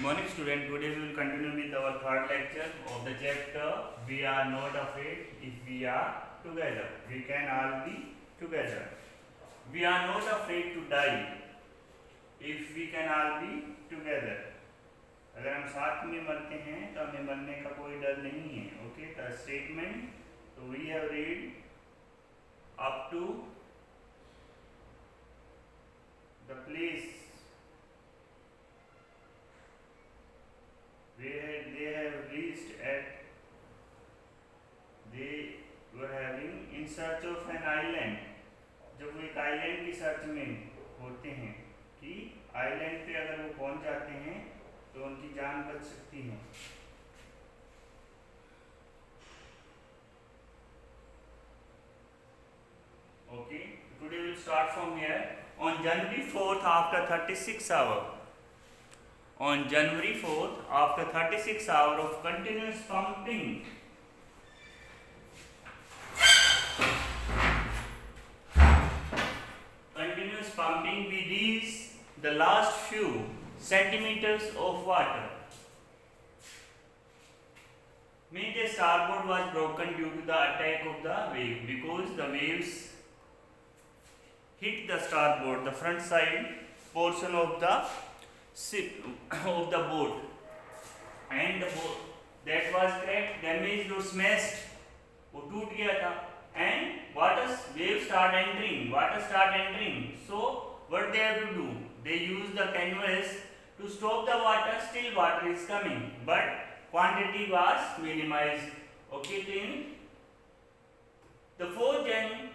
Morning student, today we will continue with our third lecture of the chapter We Are Not Afraid If We Are Together. We can all be together. We are not afraid to die if we can all be together. अगर हम साथ में मरते हैं तो हमें मरने का कोई डर नहीं है. Okay, the statement. So we have read up to the place they have reached at. They were having in search of an island. जब वो एक आइलैंड की सर्च में होते हैं कि आइलैंड पे अगर वो पहुंच जाते हैं तो उनकी जान बच सकती है. Okay, today we will start from here. On January 4th, after 36 hours. On January 4th, after 36 hours of continuous pumping, we reached the last few centimeters of water. Means the starboard was broken due to the attack of the wave, because the waves hit the starboard, the front side portion of the boat, and the boat that was cracked, damaged or smashed, वो टूट गया था. And waves start entering. So what they have to do? They use the canvas to stop the water. Still water is coming, but quantity was minimized. Okay, then the 4th Jan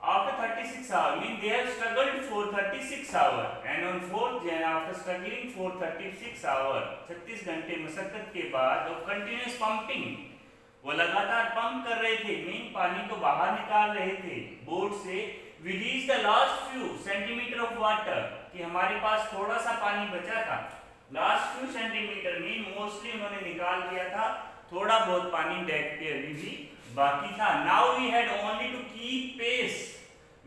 after 36 hours, means they have struggled for 36 hours, and on 4th Jan after struggling for 36 hours, 36 घंटे मशक्कत के बाद और continuous pumping, वो लगातार pump कर रहे थे, मीन पानी को बाहर निकाल रहे थे बोट से. We reached the last few centimeter of water, कि हमारे पास थोड़ा सा पानी बचा था. Last few centimeter mean mostly उन्होंने निकाल दिया था, थोड़ा बहुत पानी डेक पे अभी भी बाकी था. Now we had only to keep pace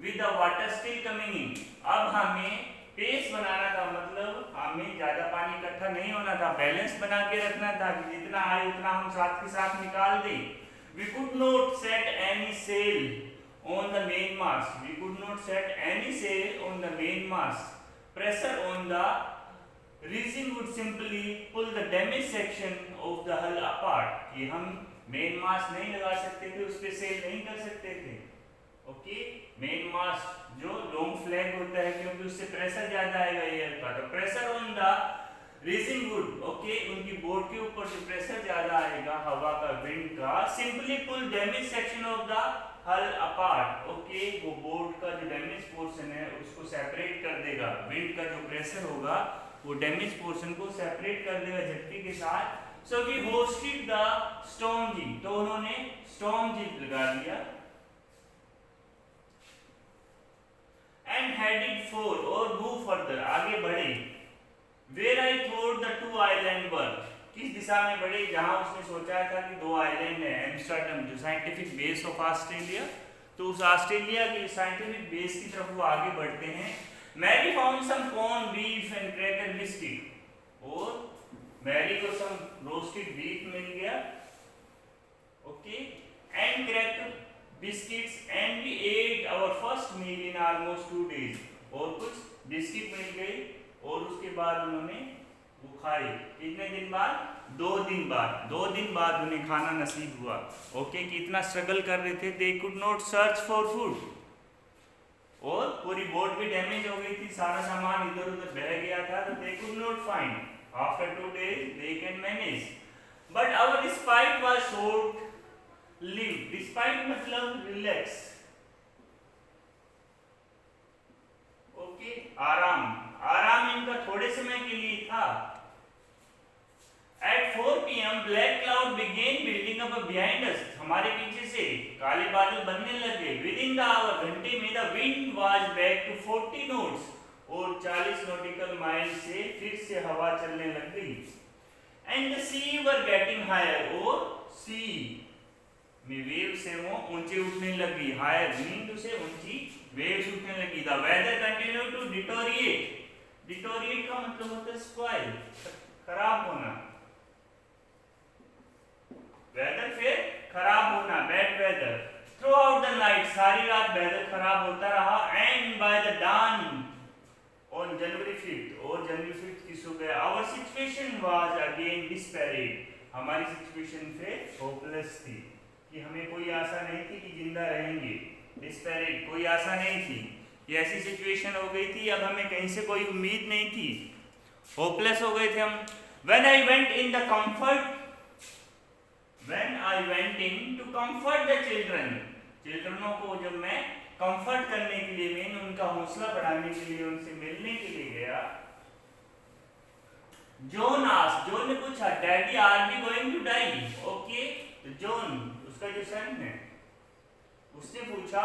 with the water still coming in. अब हमें पेस बनाना था, मतलब हमें ज्यादा पानी इकट्ठा नहीं होना था, बैलेंस बना के रखना था कि जितना आए उतना हम साथ के साथ निकाल दें. We could not set any sail on the mainmast. We could not set any sail on the mainmast. Pressure on the resin would simply pull the damaged section of the hull apart. कि हम main मास्ट नहीं लगा सकते थे, उस पे cell नहीं कर सकते थे. ओके, मेन मास्ट जो लॉन्ग फ्लैग होता है, क्योंकि उससे प्रेशर ज्यादा आएगा एयर का, तो pressure on the resin would, okay, उनकी बोट के ऊपर से प्रेशर ज्यादा आएगा हवा का, विंड का, simply pull damage section of the hull apart. Okay, वो बोट का जो डैमेज पोर्शन है उसको सेपरेट कर देगा. विंड का जो प्रेशर होगा वो डैमेज पोर्शन को सेपरेट कर देगा झटके के साथ. So we hoisted the storm jib, तो उन्होंने स्टॉर्म जिग लगा दिया. एंड हेडेड फॉर, और मूव फर्दर, आगे बढ़े. Where I thought the 2 island were, किस दिशा में बढ़े, जहां उसने सोचा था कि 2 आइलैंड है. एम्स्टर्डम जो साइंटिफिक बेस ऑफ ऑस्ट्रेलिया, तो उस ऑस्ट्रेलिया के साइंटिफिक बेस की तरफ वो आगे बढ़ते हैं. Mary found some corn beef and cracker biscuit, और मैरी को सम रोस्टेड बीफ मिल गया. Okay, and cracker biscuits, and we ate our first meal in almost 2 days, और कुछ बिस्किट मिल गए और उसके बाद उन्होंने वो खाए. कितने दिन बाद? 2 दिन बाद. 2 दिन बाद उन्हें खाना नसीब हुआ. ओके, कि इतना स्ट्रगल कर रहे थे. They could not search for food, और पूरी बोट भी डैमेज हो गई थी, सारा सामान इधर उधर बह गया था, तो they could not find. After 2 days they can manage, but our respite was short lived. Respite मतलब रिलैक्स. ओके, आराम इनका थोड़े समय के लिए था. At 4 PM black cloud began building up behind us. हमारे पीछे से काले बादल बनने लगे. Within the hour, घंटे में the wind was back to 40 knots, और 40 नॉटिकल माइल से फिर से हवा चलने लग गई. And the sea were getting higher, और sea में वेव से वो ऊंचे उठने लगी. हायर मीन से ऊंची वेव्स उठने लगी. The weather continue to deteriorate. Deteriorate का मतलब होता है स्पॉइल, खराब होना, वेदर फिर खराब होना, bad weather. Throughout the night, सारी रात वेदर खराब होता रहा। And by the dawn on January 5th, और जनवरी 5th की सुबह, our situation was again desperate, हमारी सिचुएशन फिर होपलेस थी, कि हमें कोई आशा नहीं थी कि जिंदा रहेंगे। डिस्पेरेट, कोई आशा नहीं थी, ये ऐसी सिचुएशन हो गई थी, अब हमें कहीं से कोई उम्मीद नहीं थी, होपलेस हो गए थे हम। When I went in to comfort the children, चिल्ड्रनों को जब मैं कंफर्ट करने के लिए, मैं उनका हौसला बढ़ाने के लिए, उनसे मिलने के लिए गया। जॉन ने पूछा, daddy are we going to die? Okay, तो जॉन, उसका जो सन है, उसने पूछा,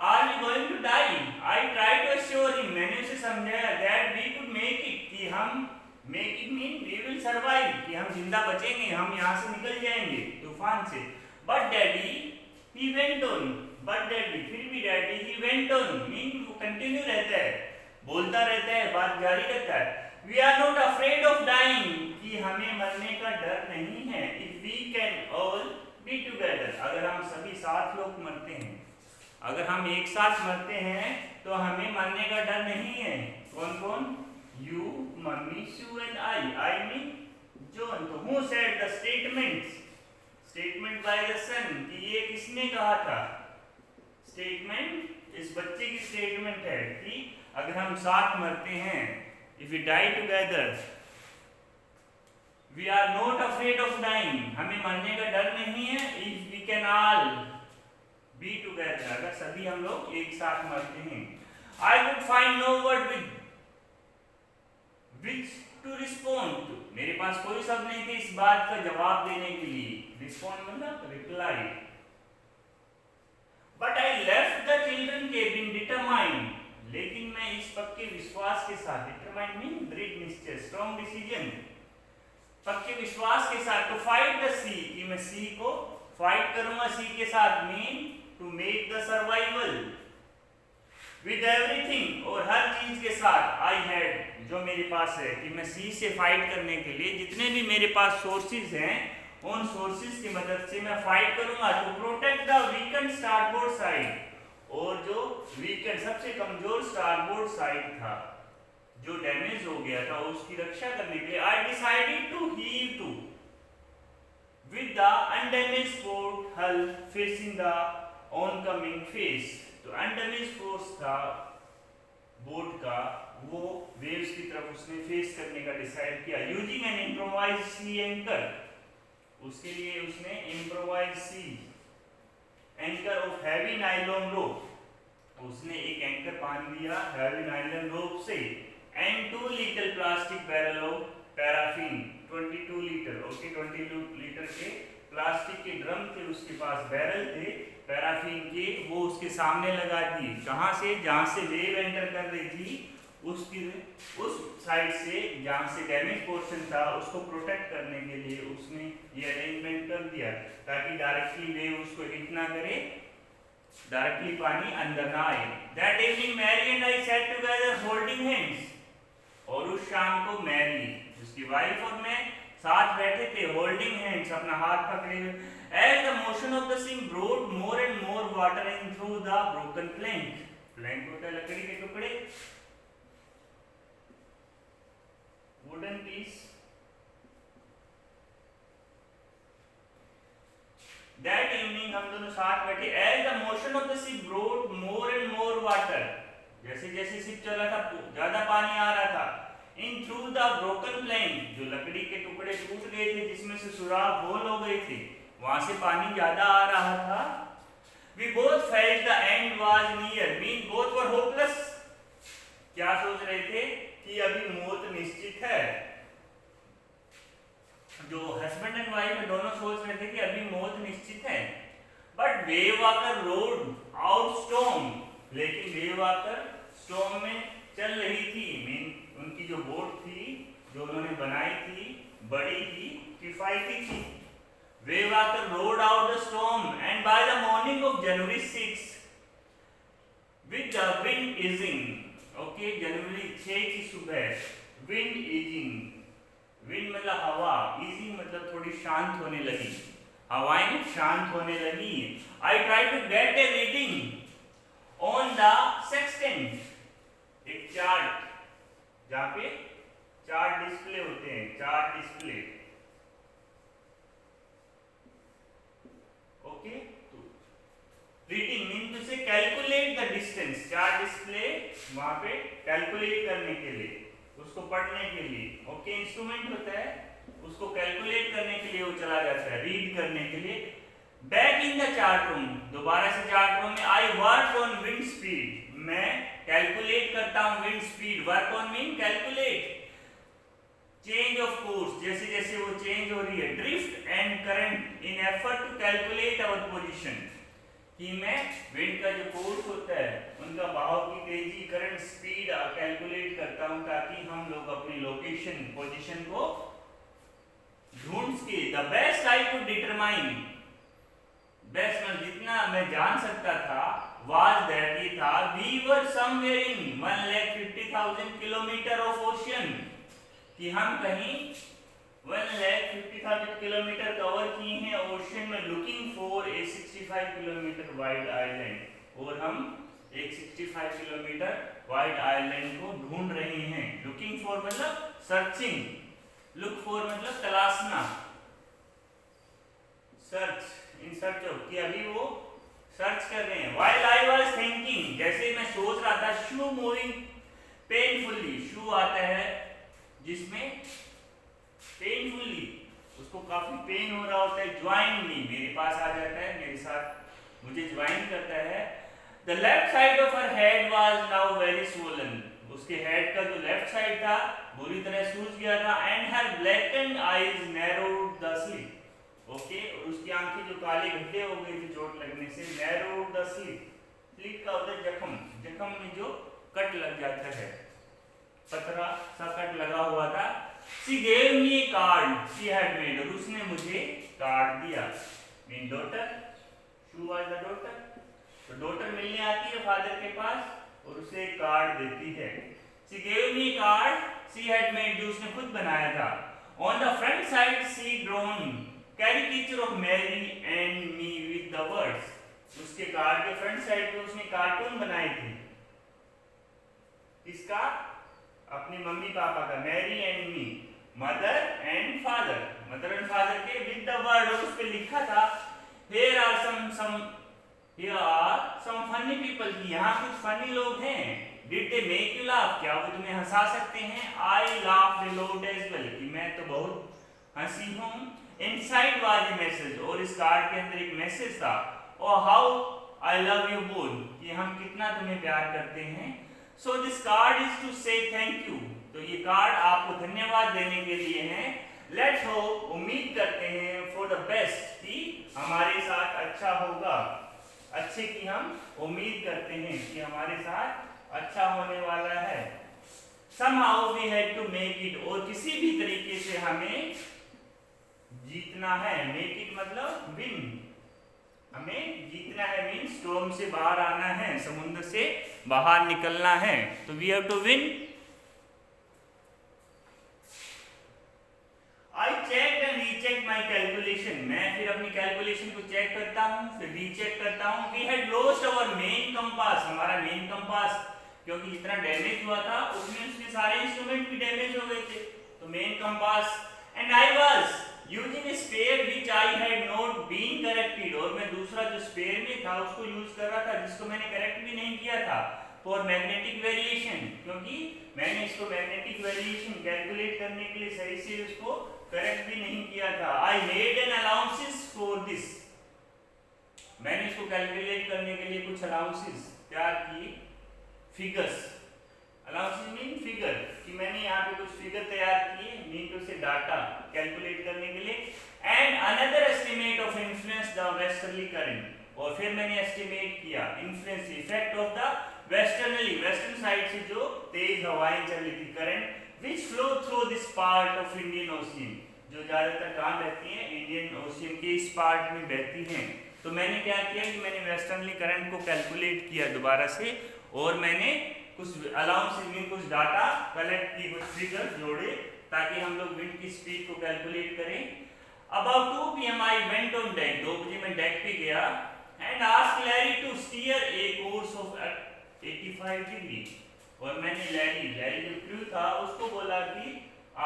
are we going to die? I try to assure him, मैंने उसे समझाया, that we could make it, कि हम, make it mean we will survive, कि हम जिंदा बचेंगे, हम यहाँ से निकल जाएंगे तूफान से। But daddy he went on, but daddy, फिर भी daddy he went on, mean वो कंटिन्यू रहता है, बोलता रहता है, बात जारी रहता है। We are not afraid of dying, कि हमें मरने का डर नहीं है। If we can all be together, अगर हम सभी साथ लोग मरते हैं, अगर हम एक साथ मरते हैं तो हमें मरने का डर नहीं है। कौन कौन? You, mummy, Sue and I mean John. तो who said the statement by the son, कि ये किसने कहा था? स्टेटमेंट इस बच्चे की स्टेटमेंट है कि अगर हम साथ मरते हैं, if we die together, we are not afraid of dying, हमें मरने का डर नहीं है। If we can all be together, अगर सभी हम लोग एक साथ मरते हैं। I would find no word which to respond to, मेरे पास कोई शब्द नहीं थे इस बात का जवाब देने के लिए। रिस्पॉन्ड मतलब reply. But I left the children cabin determined, लेकिन मैं इस पक्के विश्वास के साथ, डिटरमाइंड मीन दृढ़ निश्चय, स्ट्रॉन्ग डिसीजन, पक्के विश्वास के साथ, टू फाइट द सी, कि मैं सी को फाइट करूंगा, सी के साथ, mean to make the survival, with everything, और हर चीज के साथ, आई हैड, जो मेरे पास है, कि मैं सी से फाइट करने के लिए जितने भी मेरे पास सोर्सेज हैं, उन सोर्सेज की मदद से मैं फाइट करूंगा। To protect the weakened starboard side, और जो वीकेंड सबसे कमजोर स्टारबोर्ड साइड था, जो डैमेज हो गया था, उसकी रक्षा करने के लिए, I decided to heave to with the undamaged port hull facing the oncoming face. तो अनडैमेज्ड फोर्स था बोट का, वो वेव्स की तरफ उसने फेस करने का डिसाइड किया। Using an improvised sea anchor, उसके लिए उसने improvised sea anchor of heavy nylon rope, उसने एक एंकर बांध दिया हैवी नाइलॉन रोप से। And 2 litre plastic barrel of paraffin, 22 litre, okay, 22 litre के प्लास्टिक के ड्रम थे उसके पास, बैरल थे पैराफिन के, वो उसके सामने लगा दिए। कहाँ से? जहाँ से वेव एंटर कर रही थी, उस साइड से, जहाँ से डैमेज पोर्शन था, उसको प्रोटेक्ट करने के लिए उसने ये अरेंजमेंट कर दिया, ताकि डायरेक्टली वेव उसको हिट ना करे, डायरेक्टली पानी अंदर ना आए। That evening Mary and I sat together holding hands, और उस शाम को मैरी, उसकी वाइफ और मैं साथ बैठे थे, होल्डिंग हैंड्स, अपना हाथ पकड़े हुए। As the motion of the sea brought more and more water in through the broken plank, plank होता है लकड़ी के टुकड़े, wooden piece। That evening हम दोनों साथ बैठे। As the motion of the sea brought more and more water, जैसे जैसे शिप चला था ज्यादा पानी आ रहा था। In through the broken plank, जो लकड़ी के टुकड़े टूट गए थे, जिसमें से सुराख होल हो गए थे, वहां से पानी ज्यादा आ रहा था। We both felt the end was near, mean both were hopeless, क्या सोच रहे थे? कि अभी मौत निश्चित है। जो हस्बैंड एंड वाइफ है, दोनों सोच रहे थे कि अभी मौत निश्चित है। बट वेववॉकर रोड आउट स्टॉर्म, लेकिन वेववॉकर स्टॉर्म में चल रही थी, मीन उनकी जो बोट थी, जो उन्होंने बनाई थी, बड़ी थी, किफायती थी। Wavewalker rode out the storm, and by the morning of January 6 with the wind easing, okay, जनवरी 6 की सुबह विंड ईजिंग, विंड मतलब हवा, इजी मतलब थोड़ी शांत होने लगी, हवाएं शांत होने लगी। I try to get a reading on the sextant, एक चार्ट जहां पे चार्ट डिस्प्ले होते हैं, chart display, okay. Reading mean to से calculate the distance, chart display वहां पे कैलकुलेट करने के लिए, उसको पढ़ने के लिए, ओके। इंस्ट्रूमेंट होता है, उसको कैलकुलेट करने के लिए वो चला जाता है, रीड करने के लिए। Back in the chart room, दोबारा से चार्ट रूम में, I work on wind speed, मैं कैलकुलेट करता हूं wind speed, work on mean calculate, change of course, जैसे जैसे वो चेंज हो रही है, drift and current in effort to calculate our position, कि मैं विंड का जो कोर्स होता है उनका बहाव की तेजी, करंट स्पीड कैलकुलेट करता हूं, ताकि हम लोग अपनी लोकेशन पोजीशन को ढूंढ के, the best I could determine, best में जितना मैं जान सकता था, वाज दैट ये था, we were somewhere in 1,50,000 kilometre of ocean, कि हम कहीं 1,50,000 किलोमीटर कवर किए हैं ओशन में, looking for a 65 kilometre wide island, और हम एक 65 किलोमीटर वाइड आइलैंड को ढूंढ रहे हैं। लुकिंग फॉर मतलब सर्चिंग, लुक फॉर मतलब तलाशना, सर्च, इन सर्च ऑफ, कि अभी वो सर्च कर रहे हैं। व्हाइल आई वाज थिंकिंग, जैसे मैं सोच रहा था, शू मूविंग पेनफुली, शू आता है जिसमें पेनफुली उसको काफी पेन हो रहा होता है, ज्वाइन मी, मेरे पास आ जाता है, मेरे साथ मुझे ज्वाइन करता है। The left side of her head was now very swollen, उसके हेड का जो लेफ्ट साइड था बुरी तरह सूज गया था, and her blackened eyes narrowed the slip, okay, और उसकी आंखें जो काले गड्ढे हो गए थे चोट लगने से, नैरोड द स्लिप, स्लिप का होता है जख्म, जख्म में जो कट लग जाता है, पतरा सा कट लगा हुआ था। She gave me a card she had made, और उसने मुझे कार्ड दिया, mean daughter, shoe was the daughter, तो डॉटर मिलने आती है फादर के पास और उसे एक कार्ड देती है। She gave me a card she had made, जो उसने खुद बनाया था। On the front side she drawn caricature of Mary and me with the words, उसके कार्ड के फ्रंट साइड पे उसने कार्टून बनाए थे, इसका अपनी मम्मी पापा का, Mary and me, mother and father, mother and father के विद द वर्ड, और उस पे लिखा था here are some funny people, यहाँ कुछ फनी लोग हैं, did they make you laugh, क्या वो तुम्हें हंसा सकते हैं, I laughed a lot as well, कि मैं तो बहुत हंसी हूँ। inside was a message, और इस कार्ड के अंदर एक मैसेज था, oh how I love you both, कि हम कितना तुम्हें प्यार करते हैं। So this card is to say thank you, तो ये कार्ड आपको धन्यवाद देने के लिए है। Let's hope, उम्मीद करते हैं, for the best, कि हमारे साथ अच्छा होगा, अच्छे की हम उम्मीद करते हैं कि हमारे साथ अच्छा होने वाला है। Somehow we had to make it, और किसी भी तरीके से हमें जीतना है, make it मतलब win, हमें जीतना है, मीन स्टॉर्म से बाहर आना है, समुद्र से बाहर निकलना है, तो we have to win. I check and recheck my calculation, मैं फिर अपनी कैलकुलेशन को चेक करता हूँ, फिर रीचेक करता हूँ। We had lost our main compass, हमारा मेन कंपास क्योंकि जितना डैमेज हुआ था उसमें उसके सारे इंस्ट्रूमेंट भी डैमेज हो गए थे, तो main compass, and I was using a spare which I had not been corrected, और मैं दूसरा जो स्पेयर में था उसको यूज कर रहा था जिसको मैंने करेक्ट भी नहीं किया था, फॉर मैग्नेटिक वेरिएशन, क्योंकि मैंने इसको मैग्नेटिक वेरिएशन कैलकुलेट करने के लिए सही से उसको करेक्ट भी नहीं किया था। I made an allowances for this, मैंने इसको कैलकुलेट करने के लिए कुछ अलाउंसेस तैयार किए, फिगर्स, अलाउंसेस मीन फिगर, कि मैंने यहाँ पे कुछ फिगर तैयार किए, मीन टू से डाटा कैलकुलेट करने के लिए। And another estimate of influence the westerly current, और फिर मैंने एस्टिमेट किया influence effect of the westerly, western side से जो तेज हवाएं चल रही थी, current which flow through this part of Indian Ocean, जो ज्यादातर कहाँ बहती हैं, इंडियन ओशियन के इस पार्ट में बहती हैं। तो मैंने क्या किया कि मैंने वेस्टर्नली करंट को कैलकुलेट किया दोबारा से, और मैंने कुछ अलाउंस में कुछ डाटा कलेक्ट की, कुछ फिगर जोड़े ताकि हम लोग विंड की स्पीड को कैलकुलेट करें। About 2 p.m. I went on deck. 2 बजे मैं डेक पे गया and asked Larry to steer a course of 85 degree. और मैंने लैरी जो क्रू था उसको बोला कि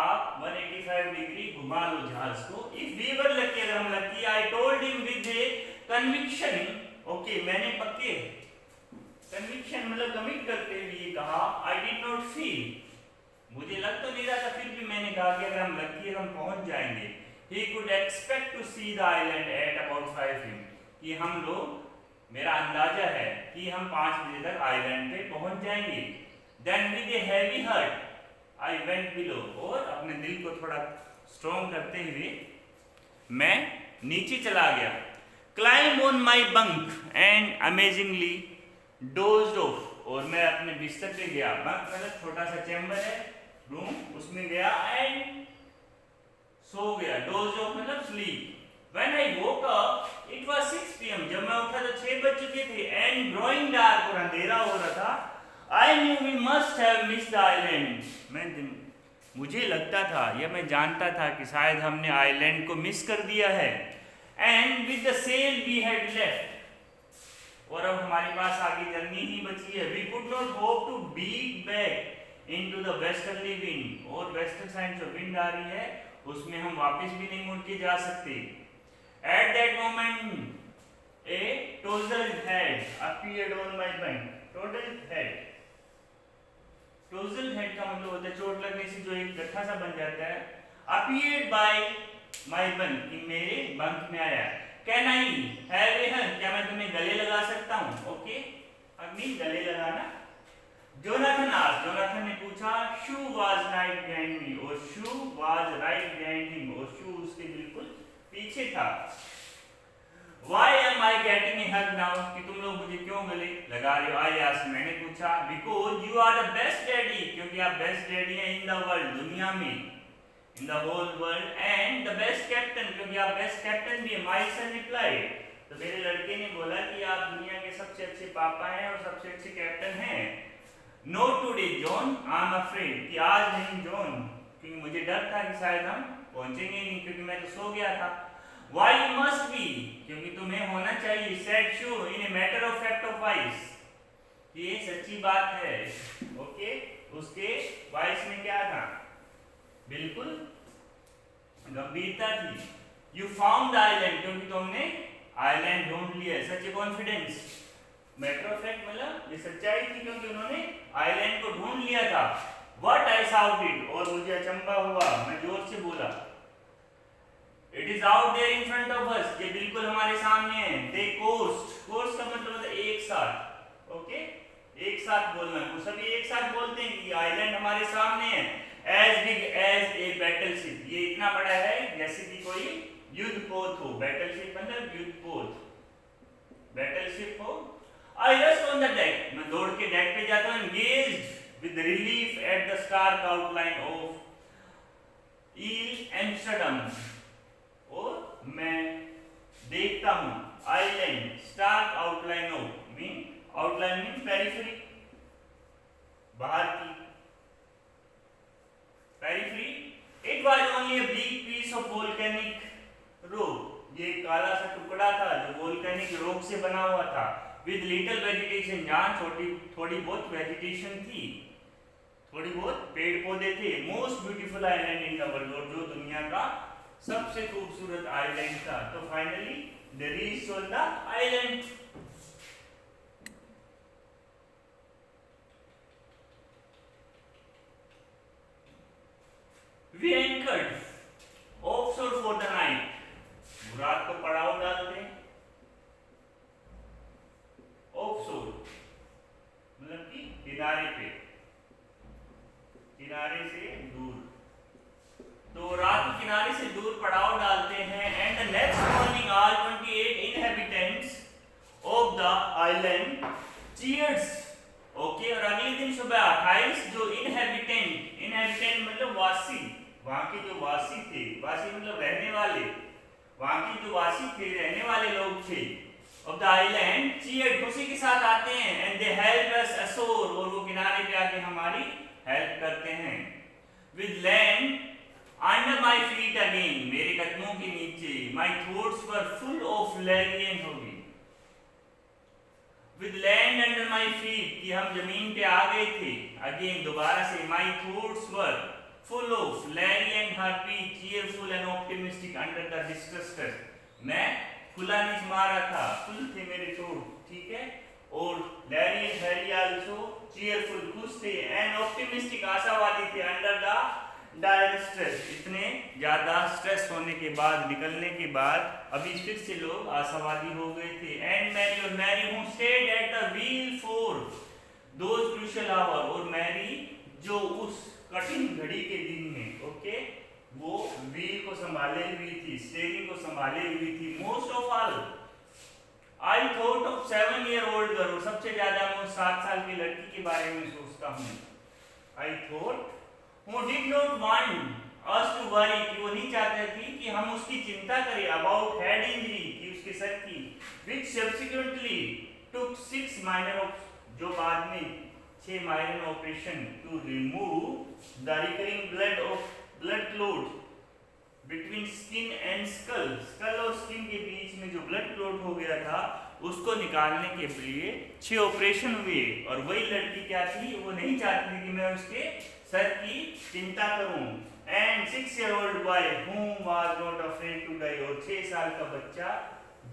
आप 185 डिग्री घुमा लो जहाज को। If we were lucky, अगर हम lucky, I told him with a conviction. Okay, मैंने पक्के conviction मतलब कमिट करते हुए कहा I did not feel. मुझे लग तो नहीं रहा था, फिर भी मैंने कहा कि अगर हम लकी हम पहुंच जाएंगे। He could expect to see the island at about 5 p.m. कि हम लोग, मेरा अंदाजा है कि हम 5 बजे तक आइलैंड पे पहुंच जाएंगे। Then with a heavy heart I went below. और अपने दिल को थोड़ा स्ट्रॉन्ग करते हुए मैं नीचे चला गया। Climb on my bunk and amazingly dozed off. और मैं अपने बिस्तर पे गया। बंक मतलब छोटा सा चैम्बर है, रूम, उसमें गया एंड सो गया। डोज ऑफ मतलब sleep. When I woke up it was 6 p.m. जब मैं उठा तो 6 बज चुके थे एंड ग्रोइंग डार्क और अंधेरा हो रहा था। I knew we must have missed the island. मुझे लगता था या मैं जानता था कि शायद हमने आइलैंड को मिस कर दिया है। And with the sail we had left. और अब हमारे पास आगे जर्नी ही बची है। We could not hope to beat back into the westerly wind. और वेस्टर्न साइड जो विंड आ रही है उसमें हम वापस भी नहीं मुड़ के जा सकते। At that moment a tousled head appeared on my bank. Tousled head का मतलब होता है चोट लगने से जो एक गट्ठा सा बन जाता है। Appeared by my bunk, कि मेरे बंक में आया। Can I have a hug? क्या मैं तुम्हें गले लगा सकता हूँ? ओके, अग्नि गले लगाना। जोनाथन ने पूछा, शू वाज राइट बिहाइंड मी, और शू वाज राइट बिहाइंड हिम, और शू उसके बिल्कुल पीछे था। Why am I getting a hug now? कि तुम लोग मुझे क्यों गले लगा रहे हो? I asked, मैंने पूछा। Because you are the best daddy, क्योंकि आप बेस्ट डैडी हैं in the world, दुनिया में, in the whole world, and the best captain, क्योंकि आप बेस्ट कैप्टन भी हैं। My son replied, तो मेरे लड़के ने बोला कि आप दुनिया के सबसे अच्छे पापा हैं और सबसे अच्छे कैप्टन हैं। Not today, John. I'm afraid. कि आज नहीं जॉन, क्योंकि मुझे डर था कि शायद हम पहुंचेंगे नहीं, क्योंकि मैं तो सो गया था। Why you must be? क्योंकि तुम्हें होना चाहिए। Said Shoo in a matter of fact of voice. ये सच्ची बात है। ओके, उसके वॉइस में क्या था? बिल्कुल गंभीरता थी। You found the island, क्योंकि तुमने आइलैंड ढूंढ लिया। Such a confidence. Matter of fact मतलब ये सच्चाई थी, क्योंकि उन्होंने आइलैंड को ढूंढ लिया था। What I shouted, और मुझे अचंभा हुआ, मैं जोर से बोला। It is out there in front of us, ये बिल्कुल हमारे सामने है। They coast का मतलब होता है एक साथ। ओके, एक साथ बोलना, वो सभी एक साथ बोलते हैं कि आइलैंड हमारे सामने है। As big as a battleship, ये इतना बड़ा है जैसे कि कोई युद्ध पोत हो। बैटलशिप मतलब युद्ध पोत, बैटलशिप हो। I rushed on the deck, मैं दौड़ के डेक पे जाता हूँ। Engaged with relief at the stark outline of Ile Amsterdam, और मैं देखता हूँ island, stark outline of mean, outline mean periphery, बाहर की periphery. It was only a bleak piece of volcanic rock, ये काला सा टुकड़ा था जो वोल्केनिक रॉक से बना हुआ था। With little vegetation, जहाँ थोड़ी बहुत वेजिटेशन थी, थोड़ी बहुत पेड़ पौधे थे। Most beautiful island in the world, और जो दुनिया का सबसे खूबसूरत आइलैंड था। तो finally they reached on the island. We anchored offshore for the night, रात को पड़ाव डालते हैं। ऑफशोर मतलब कि किनारे पे, किनारे से दूर, तो रात को किनारे से दूर पड़ाव डालते हैं। And the next morning all 28 inhabitants of the island cheers. Okay, और अगले दिन सुबह 28 जो इनहेबिटेंट मतलब वासी, वहां के जो वासी थे, वासी मतलब रहने वाले, वहां के जो वासी थे, रहने वाले लोग थे। ऑफ द आइलैंड चीयर्ड, खुशी के साथ आते हैं, and they help us ashore, और वो किनारे पे आके हमारी हेल्प करते हैं। With land under my feet again, मेरे कदमों के नीचे, my thoughts were full of elation होगी। With land under my feet, कि हम जमीन पे आ गए थे, अगेन दोबारा से, my thoughts were full of elation happy cheerful and optimistic under the distress, मैं खुला नहीं मारा था, फुल थे मेरे थॉट, ठीक है, और लैरियन हैरी आल्सो चीयरफुल, खुश थे, एंड ऑप्टिमिस्टिक आशावादी थे, अंडर द डायर स्ट्रेस, इतने ज्यादा स्ट्रेस होने के बाद, निकलने के बाद अभी फिर से लोग आशावादी हो गए थे। एंड मैरी, और Mary who stayed at the wheel for those crucial hour, और मैरी जो उस कठिन घड़ी के दिन में, ओके, वो व्हील को संभाले हुई थी, स्टीयरिंग को संभाले हुई थी। Most of all I thought of 7 year old girl, सबसे ज्यादा मैं 7 साल की लड़की के बारे में सोचता हूँ। I thought who did not want us to worry, कि वो नहीं चाहते थी कि हम उसकी चिंता करें, about head injury, कि उसके सर की, which subsequently took 6 minor, जो बाद में 6 minor operation to remove the recurring blood clot between skin and skull, skull और skin के बीच में जो blood clot हो गया था, उसको निकालने के लिए 6 ऑपरेशन हुए। और वही लड़की क्या थी, वो नहीं चाहती थी कि मैं उसके सर की चिंता करूं। And 6 year old boy whom was not afraid to die, और 6 साल का बच्चा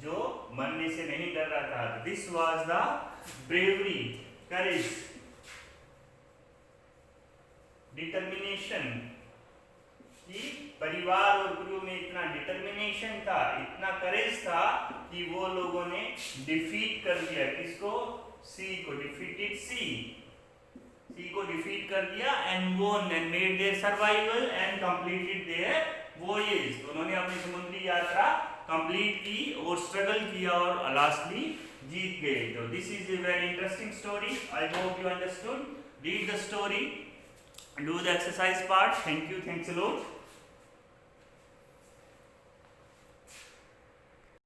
जो मरने से नहीं डर रहा था। This was the bravery, courage, determination, कि परिवार और गुरु में इतना डिटर्मिनेशन था, इतना करेज था कि वो लोगों ने डिफीट कर दिया, किसको, सी को, डिफीटेड सी को डिफीट कर दिया, and won and made their survival and completed their voyage, तो उन्होंने अपनी समुद्री यात्रा कंप्लीट की और स्ट्रगल किया और लास्टली जीत गए। तो this is a very interesting story, I hope you understood. Read the story, do the exercise part. Thank you, thanks a lot.